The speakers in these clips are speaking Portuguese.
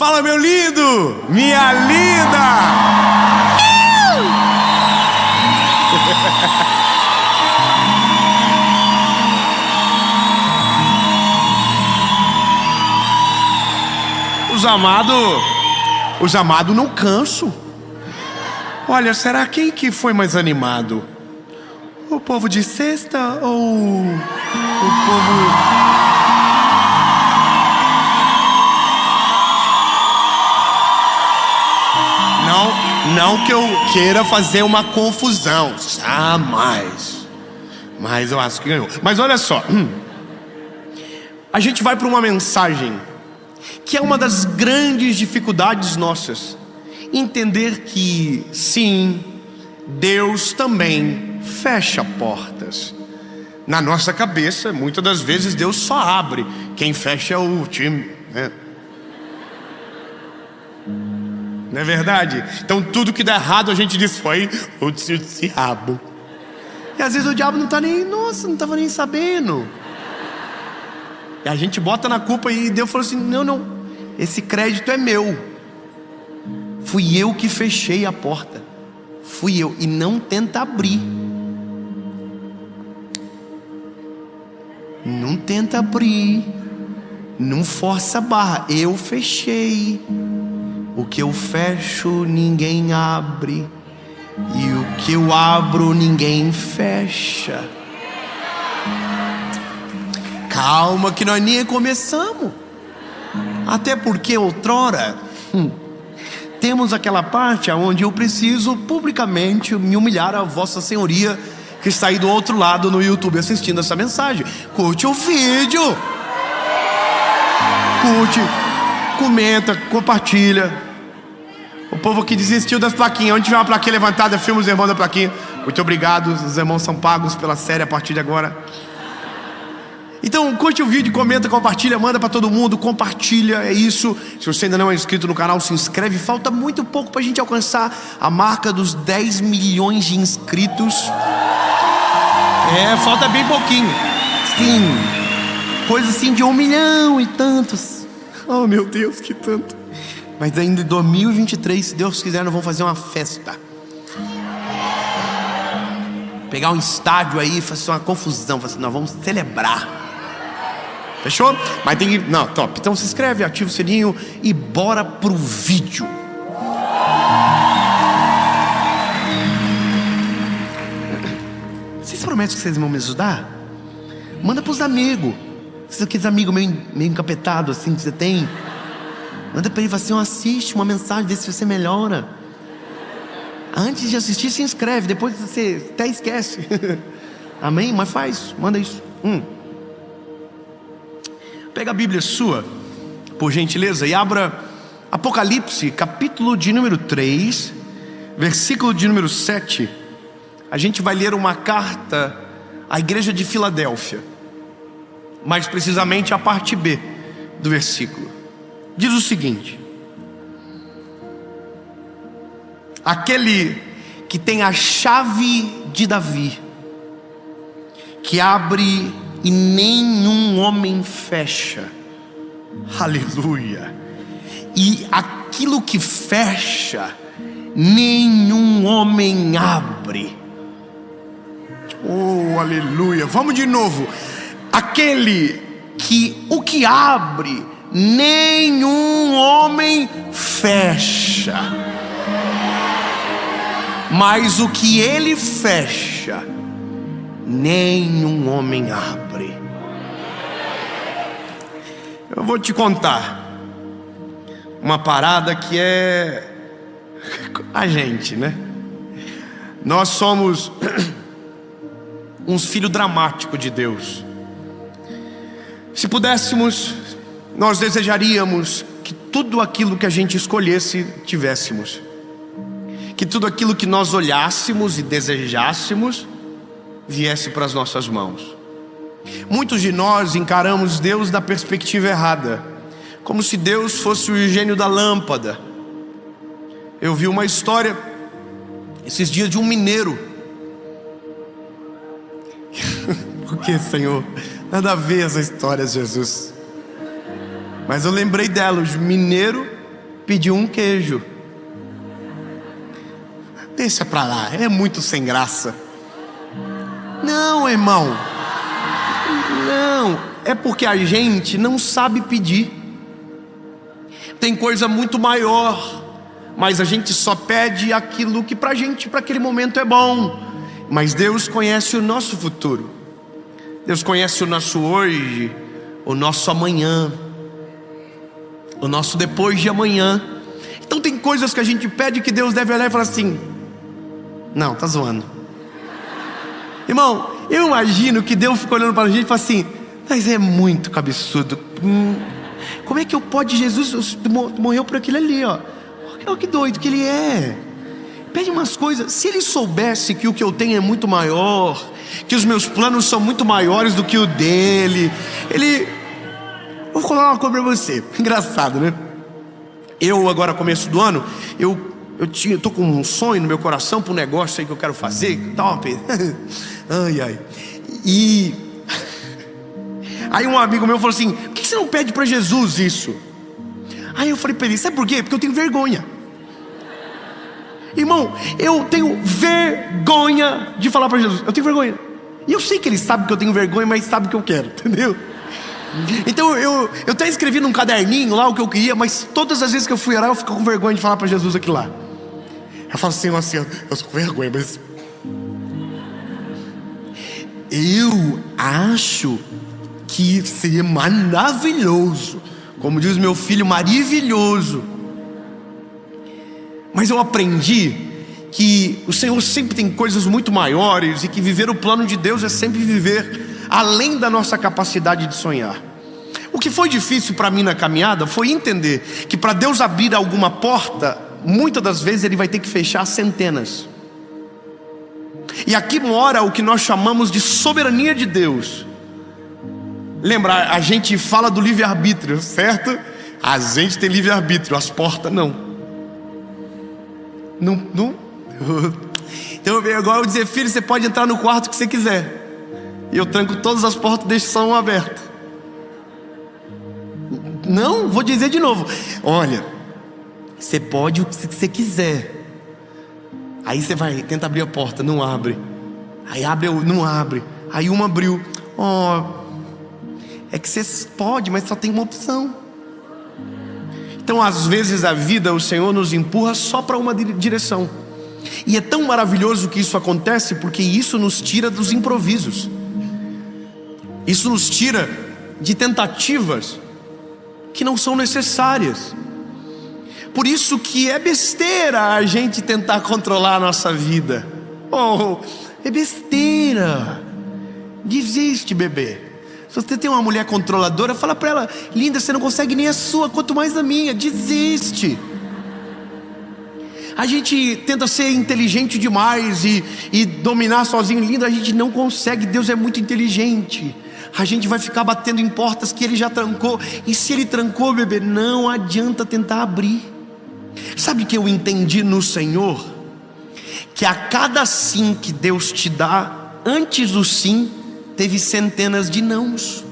Fala, meu lindo, minha linda. Os amados não cansam. Olha, será quem que foi mais animado? O povo de sexta ou o povo... Não que eu queira fazer uma confusão, jamais. Mas eu acho que ganhou. Mas olha só, a gente vai para uma mensagem que é uma das grandes dificuldades nossas. Entender que, sim, Deus também fecha portas. Na nossa cabeça, muitas das vezes Deus só abre, quem fecha é o time, né? Não é verdade? Então tudo que dá errado a gente diz foi o diabo. E às vezes o diabo não está nem, nossa, não estava nem sabendo. E a gente bota na culpa e Deus falou assim: não, esse crédito é meu. Fui eu que fechei a porta. Fui eu. E não tenta abrir. Não tenta abrir. Não força a barra. Eu fechei. O que eu fecho ninguém abre, e o que eu abro ninguém fecha. Calma que nós nem começamos. Até porque outrora temos aquela parte onde eu preciso publicamente me humilhar a Vossa Senhoria que está aí do outro lado no YouTube assistindo essa mensagem. Curte o vídeo, curte, comenta, compartilha. O povo que desistiu das plaquinhas, onde tiver uma plaquinha levantada, filma os irmãos da plaquinha. Muito obrigado, os irmãos são pagos pela série a partir de agora. Então curte o vídeo, comenta, compartilha, manda para todo mundo, compartilha, é isso. Se você ainda não é inscrito no canal, se inscreve. Falta muito pouco para a gente alcançar a marca dos 10 milhões de inscritos. Falta bem pouquinho. Sim, coisa assim de 1 milhão e tantos. Oh meu Deus, que tanto. Mas ainda em 2023, se Deus quiser, nós vamos fazer uma festa. Pegar um estádio aí, fazer uma confusão, fazer, nós vamos celebrar. Fechou? Mas tem que... Não, top. Então se inscreve, ativa o sininho e bora pro vídeo. Vocês prometem que vocês vão me ajudar? Manda pros amigos. Se aqueles amigos meio encapetados assim que você tem, manda pra ele e fala assim: assiste uma mensagem, vê se você melhora. Antes de assistir, se inscreve. Depois você até esquece. Amém? Mas faz, manda isso. Pega a Bíblia sua, por gentileza, e abra Apocalipse, capítulo de número 3, versículo de número 7. A gente vai ler uma carta à igreja de Filadélfia, mais precisamente a parte B do versículo. Diz o seguinte: aquele que tem a chave de Davi, que abre e nenhum homem fecha. Aleluia. E aquilo que fecha, nenhum homem abre. Oh, aleluia. Vamos de novo. Aquele que o que abre, nenhum homem fecha. Mas o que ele fecha, nenhum homem abre. Eu vou te contar uma parada que é a gente, né? Nós somos uns filhos dramáticos de Deus. Se pudéssemos, nós desejaríamos que tudo aquilo que a gente escolhesse tivéssemos, que tudo aquilo que nós olhássemos e desejássemos viesse para as nossas mãos. Muitos de nós encaramos Deus da perspectiva errada, como se Deus fosse o gênio da lâmpada. Eu vi uma história esses dias de um mineiro. Por que, Senhor? Nada a ver essa história, Jesus. Mas eu lembrei dela, o mineiro pediu um queijo. Deixa pra lá, é muito sem graça. Não, irmão. Não, é porque a gente não sabe pedir. Tem coisa muito maior, mas a gente só pede aquilo que pra gente, pra aquele momento é bom. Mas Deus conhece o nosso futuro. Deus conhece o nosso hoje, o nosso amanhã, o nosso depois de amanhã. Então tem coisas que a gente pede que Deus deve olhar e falar assim: não, tá zoando. Irmão, eu imagino que Deus ficou olhando para a gente e falou assim: mas é muito cabeçudo. Como é que eu pode? Jesus morreu por aquilo ali, ó. Olha que doido que ele é. Pede umas coisas. Se ele soubesse que o que eu tenho é muito maior, que os meus planos são muito maiores do que o dele, ele... Vou falar uma coisa para você. Engraçado, né? Eu agora, começo do ano, eu tô com um sonho no meu coração para um negócio aí que eu quero fazer. Top. Ai, ai. E aí um amigo meu falou assim: por que você não pede para Jesus isso? Aí eu falei para ele: sabe por quê? Porque eu tenho vergonha. Irmão, eu tenho vergonha de falar para Jesus. Eu tenho vergonha. E eu sei que ele sabe que eu tenho vergonha, mas sabe o que eu quero, entendeu? Então eu até escrevi num caderninho lá o que eu queria, mas todas as vezes que eu fui orar eu fico com vergonha de falar para Jesus aquilo lá. Eu falo assim, eu tô com vergonha, mas eu acho que seria maravilhoso, como diz meu filho, maravilhoso. Mas eu aprendi que o Senhor sempre tem coisas muito maiores, e que viver o plano de Deus é sempre viver além da nossa capacidade de sonhar. O que foi difícil para mim na caminhada foi entender que para Deus abrir alguma porta, muitas das vezes Ele vai ter que fechar centenas. E aqui mora o que nós chamamos de soberania de Deus. Lembra, a gente fala do livre-arbítrio, certo? A gente tem livre-arbítrio, as portas não. Não. Então igual eu dizer: filho, você pode entrar no quarto que você quiser, e eu tranco todas as portas e deixo só uma aberta. Não, vou dizer de novo: olha, você pode o que você quiser. Aí você vai, tenta abrir a porta, não abre. Aí abre, não abre. Aí uma abriu. É que você pode, mas só tem uma opção. Então às vezes a vida, o Senhor nos empurra só para uma direção. E é tão maravilhoso que isso acontece, porque isso nos tira dos improvisos. Isso nos tira de tentativas que não são necessárias. Por isso que é besteira a gente tentar controlar a nossa vida. É besteira. Desiste, bebê. Se você tem uma mulher controladora, fala para ela: linda, você não consegue nem a sua, quanto mais a minha. Desiste. A gente tenta ser inteligente demais e dominar sozinho. Linda, a gente não consegue. Deus é muito inteligente. A gente vai ficar batendo em portas que Ele já trancou. E se Ele trancou, bebê, não adianta tentar abrir. Sabe o que eu entendi no Senhor? Que a cada sim que Deus te dá, antes do sim teve centenas de nãos.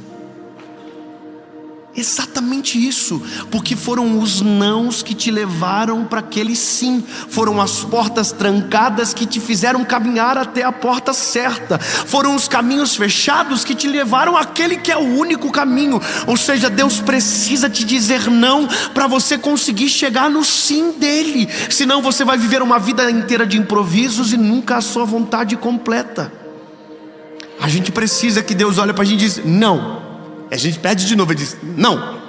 Exatamente isso, porque foram os nãos que te levaram para aquele sim. Foram as portas trancadas que te fizeram caminhar até a porta certa. Foram os caminhos fechados que te levaram àquele que é o único caminho. Ou seja, Deus precisa te dizer não para você conseguir chegar no sim dele. Senão você vai viver uma vida inteira de improvisos e nunca a sua vontade completa. A gente precisa que Deus olhe para a gente e diz não. A gente pede de novo e diz não.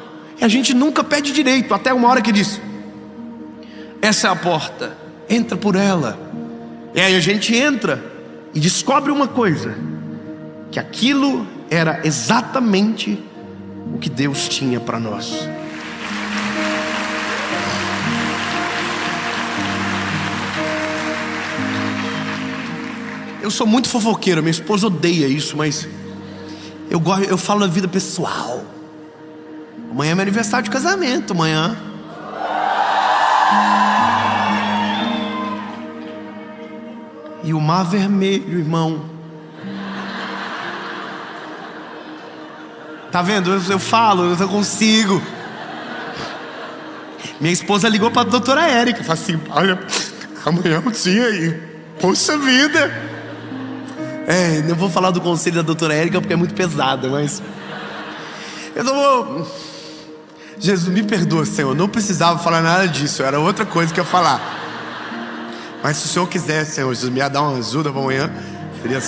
E a gente nunca pede direito, até uma hora que diz: essa é a porta, entra por ela. E aí a gente entra e descobre uma coisa: que aquilo era exatamente o que Deus tinha para nós. Eu sou muito fofoqueiro, minha esposa odeia isso, mas eu falo da vida pessoal. Amanhã é meu aniversário de casamento, amanhã. E o mar vermelho, irmão. Tá vendo? Eu falo, eu não consigo. Minha esposa ligou para a doutora Érica, falou assim: olha, amanhã é um dia aí, poxa vida. Não vou falar do conselho da doutora Érica porque é muito pesada, mas eu não vou. Jesus, me perdoa, Senhor, não precisava falar nada disso, era outra coisa que eu ia falar. Mas se o Senhor quiser, Senhor Jesus, me dar uma ajuda para amanhã, seria...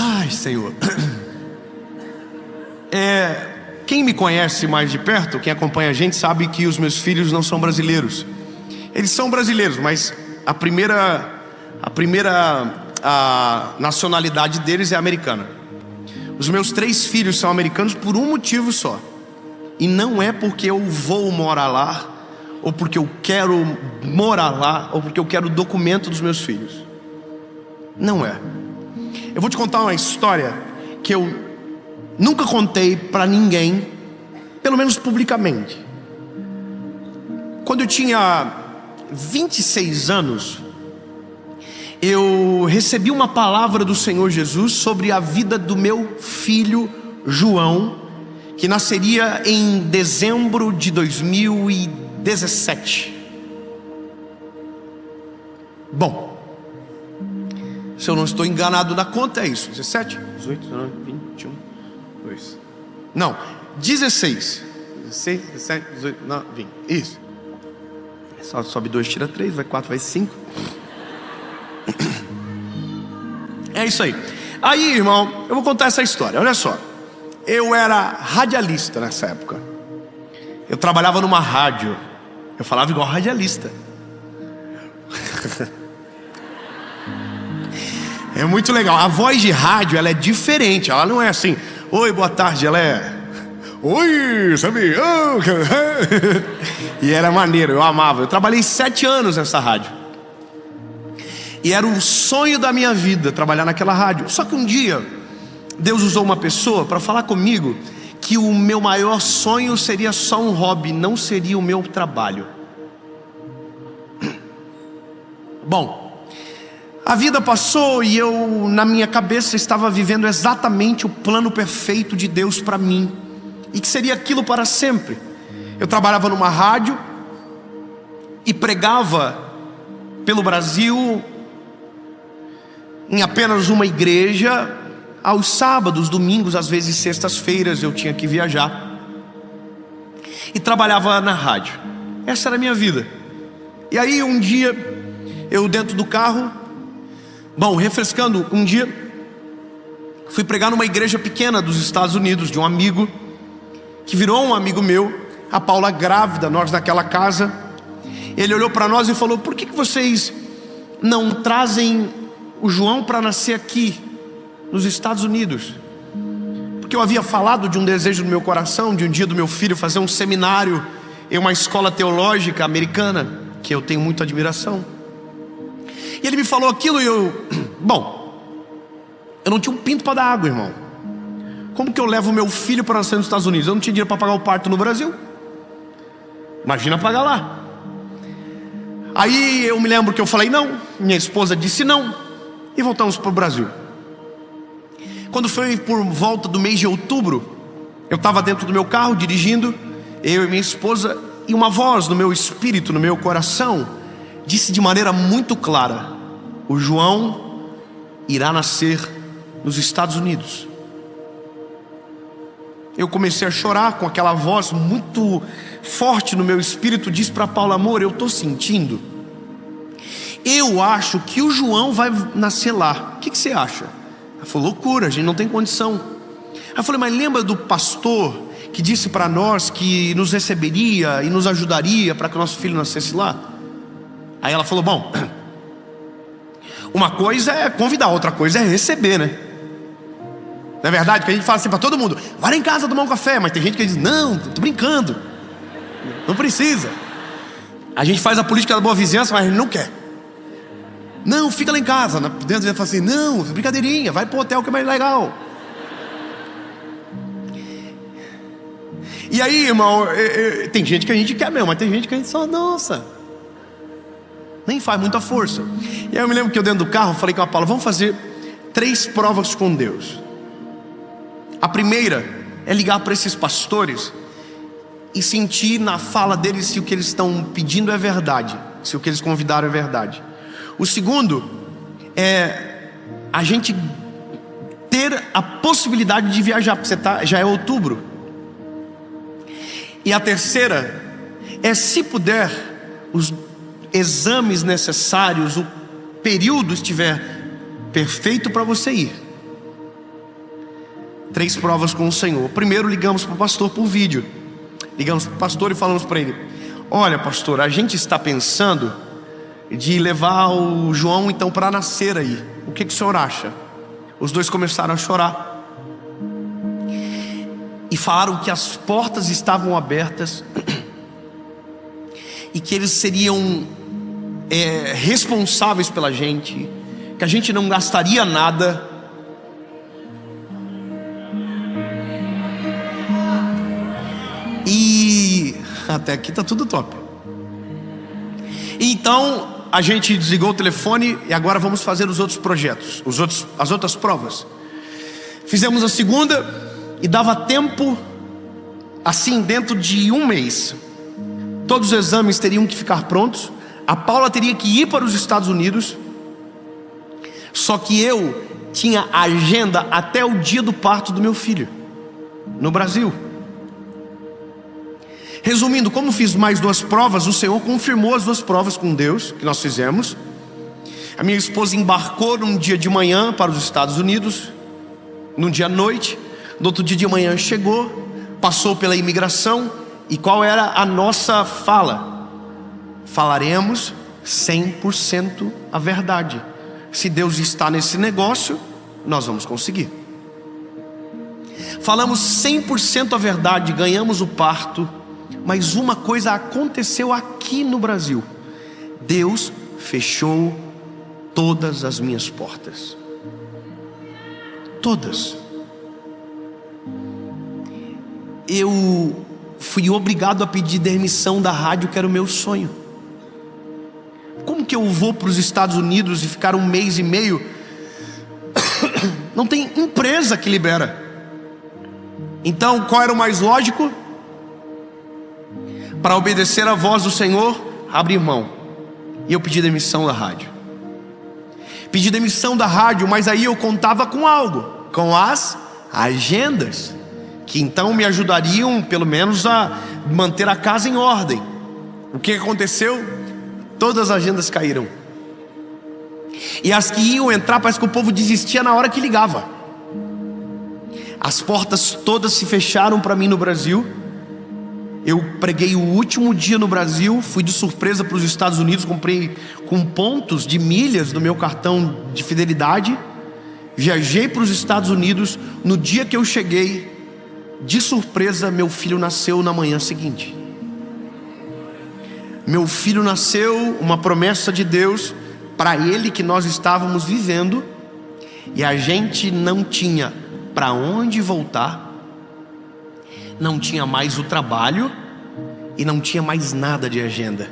Ai, Senhor. Quem me conhece mais de perto, quem acompanha a gente, sabe que os meus filhos não são brasileiros. Eles são brasileiros, mas a primeira nacionalidade deles é americana. Os meus 3 filhos são americanos por um motivo só. E não é porque eu vou morar lá, ou porque eu quero morar lá, ou porque eu quero o documento dos meus filhos. Não é. Eu vou te contar uma história que eu nunca contei para ninguém, pelo menos publicamente. Quando eu tinha 26 anos, eu recebi uma palavra do Senhor Jesus sobre a vida do meu filho João, que nasceria em dezembro de 2017. Bom, se eu não estou enganado na conta, é isso: 17, 18, 19, 20, 21, 2. Não, 16, 17, 18, 19, 20. Isso. Só sobe 2, tira 3, vai 4, vai 5. É isso aí. Aí, irmão, eu vou contar essa história. Olha só, eu era radialista nessa época. Eu trabalhava numa rádio. Eu falava igual radialista. É muito legal. A voz de rádio, ela é diferente. Ela não é assim: oi, boa tarde. Ela é: oi, sabe? E era maneiro, eu amava. Eu trabalhei 7 anos nessa rádio. E era o sonho da minha vida trabalhar naquela rádio. Só que um dia Deus usou uma pessoa para falar comigo que o meu maior sonho seria só um hobby, não seria o meu trabalho. Bom, a vida passou e eu, na minha cabeça, estava vivendo exatamente o plano perfeito de Deus para mim, e que seria aquilo para sempre. Eu trabalhava numa rádio e pregava pelo Brasil, em apenas uma igreja, aos sábados, domingos, às vezes sextas-feiras eu tinha que viajar. E trabalhava na rádio. Essa era a minha vida. E aí um dia, eu dentro do carro, refrescando, um dia fui pregar numa igreja pequena dos Estados Unidos, de um amigo, que virou um amigo meu, a Paula grávida, nós naquela casa. Ele olhou para nós e falou: por que vocês não trazem o João para nascer aqui, nos Estados Unidos? Porque eu havia falado de um desejo no meu coração, de um dia do meu filho fazer um seminário em uma escola teológica americana, que eu tenho muita admiração. E ele me falou aquilo e eu não tinha um pinto para dar água, irmão. Como que eu levo meu filho para nascer nos Estados Unidos? Eu não tinha dinheiro para pagar o parto no Brasil. Imagina pagar lá. Aí eu me lembro que eu falei não, minha esposa disse não, e voltamos para o Brasil. Quando foi por volta do mês de outubro, eu estava dentro do meu carro dirigindo, eu e minha esposa, e uma voz no meu espírito, no meu coração, disse de maneira muito clara: o João irá nascer nos Estados Unidos. Eu comecei a chorar com aquela voz muito forte no meu espírito. Disse para Paula: amor, eu estou sentindo, eu acho que o João vai nascer lá. O que você acha? Ela falou: loucura, a gente não tem condição. Eu falei: mas lembra do pastor que disse para nós que nos receberia e nos ajudaria para que o nosso filho nascesse lá? Aí ela falou: bom, uma coisa é convidar, outra coisa é receber, né? Não é verdade? Que a gente fala assim para todo mundo: vai lá em casa tomar um café. Mas tem gente que diz: não, tô brincando, não precisa. A gente faz a política da boa vizinhança, mas a gente não quer. Não, fica lá em casa. Dentro ele fala assim: não, brincadeirinha, vai pro hotel que é mais legal. E aí, irmão, tem gente que a gente quer mesmo, mas tem gente que a gente só, nossa, nem faz muita força. E aí eu me lembro que eu dentro do carro falei com a Paula: vamos fazer 3 provas com Deus. A primeira é ligar para esses pastores e sentir na fala deles se o que eles estão pedindo é verdade, se o que eles convidaram é verdade. O segundo é a gente ter a possibilidade de viajar, porque já é outubro. E a terceira é, se puder, os exames necessários, o período estiver perfeito para você ir. 3 provas com o Senhor. Primeiro, ligamos para o pastor por vídeo. Ligamos para o pastor e falamos para ele: olha, pastor, a gente está pensando de levar o João então para nascer aí. O que o senhor acha? Os dois começaram a chorar e falaram que as portas estavam abertas e que eles seriam responsáveis pela gente, que a gente não gastaria nada. E até aqui tá tudo top. Então a gente desligou o telefone e agora vamos fazer os outros projetos, as outras provas. Fizemos a segunda e dava tempo, assim, dentro de 1 mês, todos os exames teriam que ficar prontos. A Paula teria que ir para os Estados Unidos. Só que eu tinha agenda até o dia do parto do meu filho, no Brasil. Resumindo, como fiz mais 2 provas, o Senhor confirmou as 2 provas com Deus que nós fizemos. A minha esposa embarcou num dia de manhã para os Estados Unidos, num dia à noite. No outro dia de manhã chegou, passou pela imigração. E qual era a nossa fala? Falaremos 100% a verdade. Se Deus está nesse negócio, nós vamos conseguir. Falamos 100% a verdade, ganhamos o parto. Mas uma coisa aconteceu aqui no Brasil: Deus fechou todas as minhas portas. Todas. Eu fui obrigado a pedir demissão da rádio, que era o meu sonho. Como que eu vou para os Estados Unidos e ficar 1 mês e meio? Não tem empresa que libera. Então qual era o mais lógico? Para obedecer a voz do Senhor, abrir mão. E eu pedi demissão da rádio. Pedi demissão da rádio, mas aí eu contava com algo, com as agendas, que então me ajudariam pelo menos a manter a casa em ordem. O que aconteceu? Todas as agendas caíram. E as que iam entrar, parece que o povo desistia na hora que ligava. As portas todas se fecharam para mim no Brasil. Eu preguei o último dia no Brasil, fui de surpresa para os Estados Unidos, comprei com pontos de milhas no meu cartão de fidelidade. Viajei para os Estados Unidos. No dia que eu cheguei, de surpresa, meu filho nasceu na manhã seguinte. Meu filho nasceu, uma promessa de Deus para ele que nós estávamos vivendo, e a gente não tinha para onde voltar, não tinha mais o trabalho e não tinha mais nada de agenda.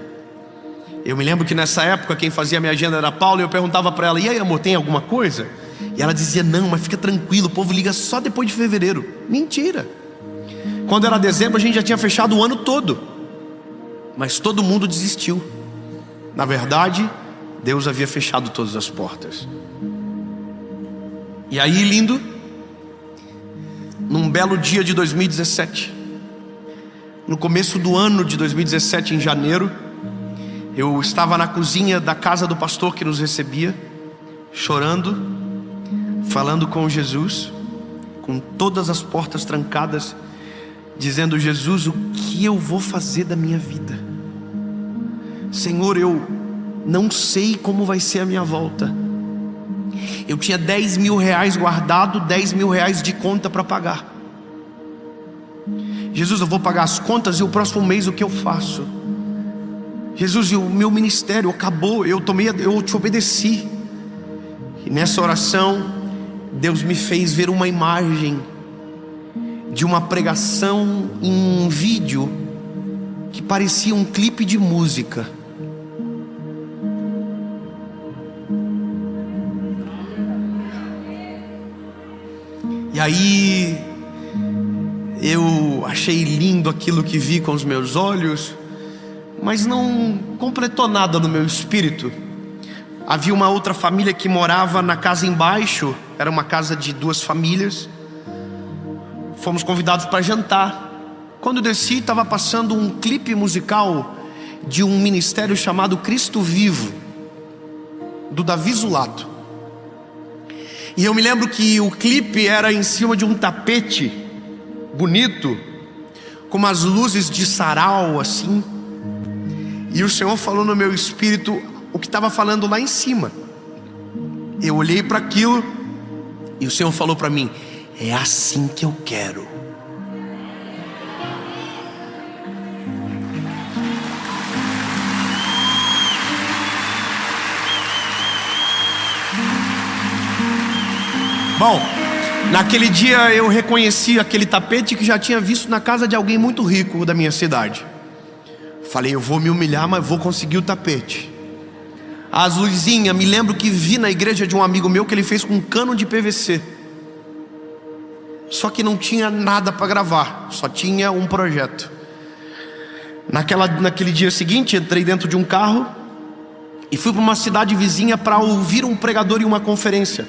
Eu me lembro que nessa época quem fazia a minha agenda era a Paula, e eu perguntava para ela: e aí, amor, tem alguma coisa? E ela dizia: não, mas fica tranquilo, o povo liga só depois de fevereiro. Mentira. Quando era dezembro a gente já tinha fechado o ano todo, mas todo mundo desistiu. Na verdade, Deus havia fechado todas as portas. E aí, lindo, num belo dia de 2017, no começo do ano de 2017, em janeiro, eu estava na cozinha da casa do pastor que nos recebia, chorando, falando com Jesus, com todas as portas trancadas, dizendo: Jesus, o que eu vou fazer da minha vida? Senhor, eu não sei como vai ser a minha volta. Eu tinha 10 mil reais guardado, 10 mil reais de conta para pagar. Jesus, eu vou pagar as contas e o próximo mês o que eu faço? Jesus, e o meu ministério acabou, eu te obedeci. E nessa oração, Deus me fez ver uma imagem de uma pregação em um vídeo que parecia um clipe de música. E aí Eu achei lindo aquilo que vi com os meus olhos, mas não completou nada no meu espírito. Havia uma outra família que morava na casa embaixo, era uma casa de 2 famílias. Fomos convidados para jantar. Quando eu desci, estava passando um clipe musical de um ministério chamado Cristo Vivo, do Davi Zulato. E eu me lembro que o clipe era em cima de um tapete bonito, com umas luzes de sarau assim. E o Senhor falou no meu espírito o que estava falando lá em cima. Eu olhei para aquilo e o Senhor falou para mim: é assim que eu quero. Bom, naquele dia eu reconheci aquele tapete que já tinha visto na casa de alguém muito rico da minha cidade. Falei, eu vou me humilhar, mas vou conseguir o tapete. As luzinhas, me lembro que vi na igreja de um amigo meu que ele fez com um cano de PVC. Só que não tinha nada para gravar, só tinha um projeto. Naquele dia seguinte, entrei dentro de um carro e fui para uma cidade vizinha para ouvir um pregador em uma conferência.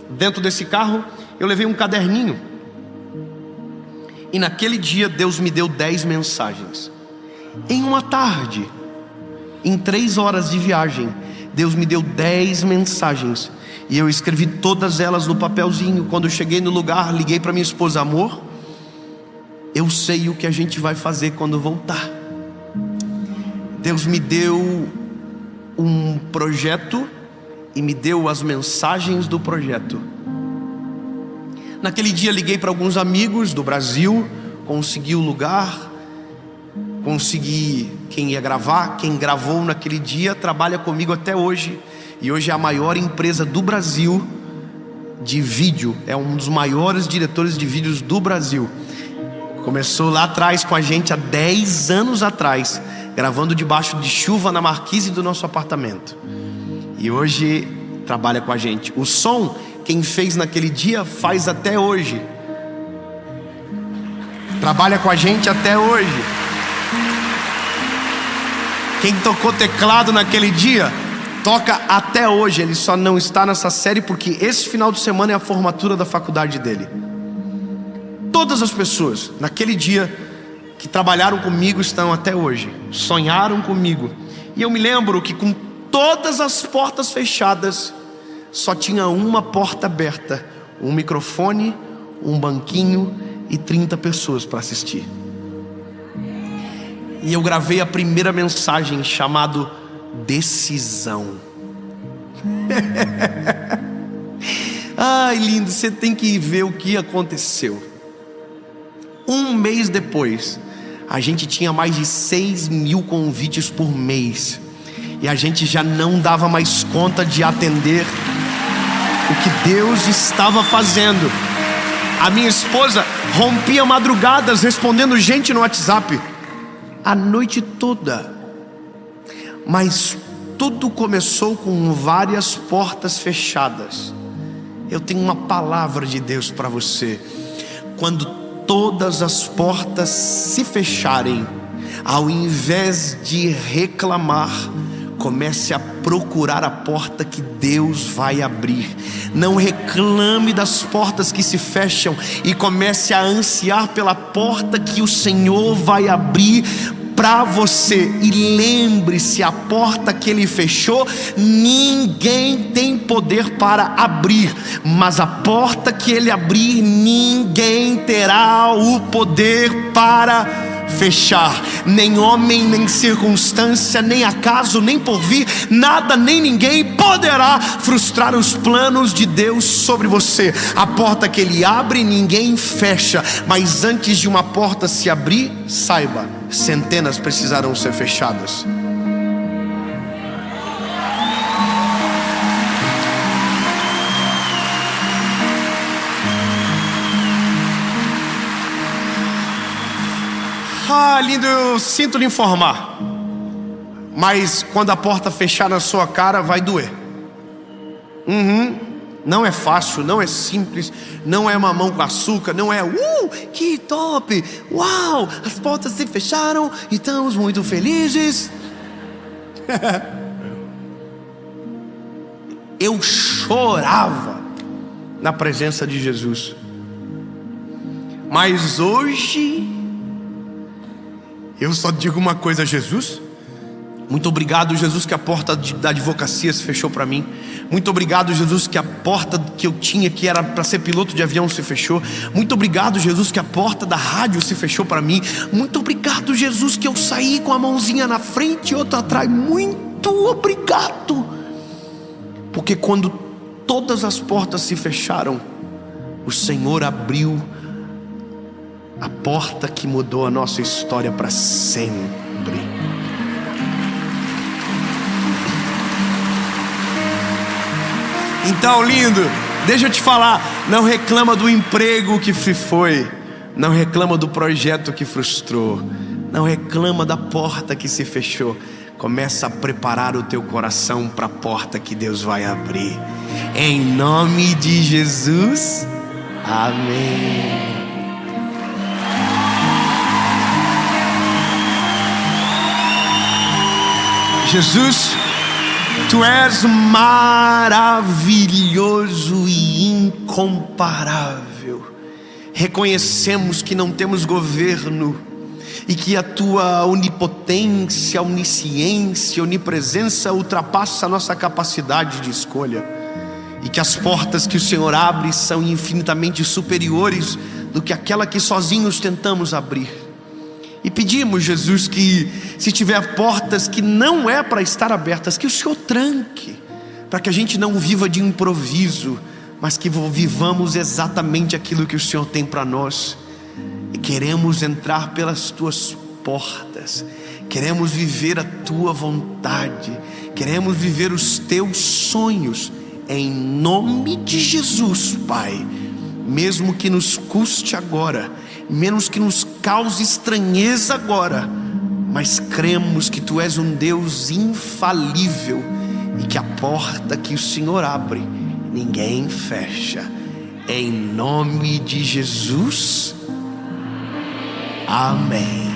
Dentro desse carro eu levei um caderninho. E naquele dia Deus me deu 10 mensagens. Em uma tarde, em 3 horas de viagem, Deus me deu 10 mensagens. E eu escrevi todas elas no papelzinho. Quando eu cheguei no lugar, liguei para minha esposa: amor, eu sei o que a gente vai fazer quando voltar. Deus me deu um projeto e me deu as mensagens do projeto. Naquele dia liguei para alguns amigos do Brasil, consegui o lugar, consegui quem ia gravar. Quem gravou naquele dia trabalha comigo até hoje, e hoje é a maior empresa do Brasil de vídeo, é um dos maiores diretores de vídeos do Brasil. Começou lá atrás com a gente há 10 anos atrás, gravando debaixo de chuva na marquise do nosso apartamento. E hoje trabalha com a gente. O som, quem fez naquele dia, faz até hoje. Trabalha com a gente até hoje. Quem tocou teclado naquele dia, toca até hoje. Ele só não está nessa série porque esse final de semana é a formatura da faculdade dele. Todas as pessoas naquele dia que trabalharam comigo estão até hoje. Sonharam comigo. E eu me lembro que com todas as portas fechadas, só tinha uma porta aberta, um microfone, um banquinho e 30 pessoas para assistir. E eu gravei a primeira mensagem, chamado Decisão. Ai, lindo, você tem que ver o que aconteceu. Um mês depois, a gente tinha mais de 6.000 convites por mês. E a gente já não dava mais conta de atender o que Deus estava fazendo. A minha esposa rompia madrugadas respondendo gente no WhatsApp, a noite toda. Mas tudo começou com várias portas fechadas. Eu tenho uma palavra de Deus para você. Quando todas as portas se fecharem, ao invés de reclamar, comece a procurar a porta que Deus vai abrir. Não reclame das portas que se fecham e comece a ansiar pela porta que o Senhor vai abrir para você. E lembre-se, a porta que Ele fechou, ninguém tem poder para abrir, mas a porta que Ele abrir, ninguém terá o poder para fechar. Nem homem, nem circunstância, nem acaso, nem porvir, nada nem ninguém poderá frustrar os planos de Deus sobre você. A porta que Ele abre, ninguém fecha. Mas antes de uma porta se abrir, saiba, centenas precisarão ser fechadas. Ah, lindo, eu sinto lhe informar, mas quando a porta fechar na sua cara, vai doer. Não é fácil, não é simples, não é mamão com açúcar, não é que top, uau, as portas se fecharam e estamos muito felizes. Eu chorava na presença de Jesus. Mas hoje eu só digo uma coisa: Jesus, muito obrigado, Jesus, que a porta da advocacia se fechou para mim. Muito obrigado, Jesus, que a porta que eu tinha, que era para ser piloto de avião, se fechou. Muito obrigado, Jesus, que a porta da rádio se fechou para mim. Muito obrigado, Jesus, que eu saí com a mãozinha na frente e outra atrás. Muito obrigado, porque quando todas as portas se fecharam, o Senhor abriu a porta que mudou a nossa história para sempre. Então, lindo, deixa eu te falar, não reclama do emprego que se foi, não reclama do projeto que frustrou, não reclama da porta que se fechou. Começa a preparar o teu coração para a porta que Deus vai abrir. Em nome de Jesus, amém. Jesus, Tu és maravilhoso e incomparável. Reconhecemos que não temos governo e que a Tua onipotência, onisciência, onipresença ultrapassa a nossa capacidade de escolha, e que as portas que o Senhor abre são infinitamente superiores do que aquela que sozinhos tentamos abrir. E pedimos, Jesus, que se tiver portas que não é para estar abertas, que o Senhor tranque, para que a gente não viva de improviso, mas que vivamos exatamente aquilo que o Senhor tem para nós. E queremos entrar pelas Tuas portas, queremos viver a Tua vontade, queremos viver os Teus sonhos, em nome de Jesus, Pai. Mesmo que nos custe agora, menos que nos cause estranheza agora, mas cremos que Tu és um Deus infalível e que a porta que o Senhor abre, ninguém fecha. Em nome de Jesus, amém.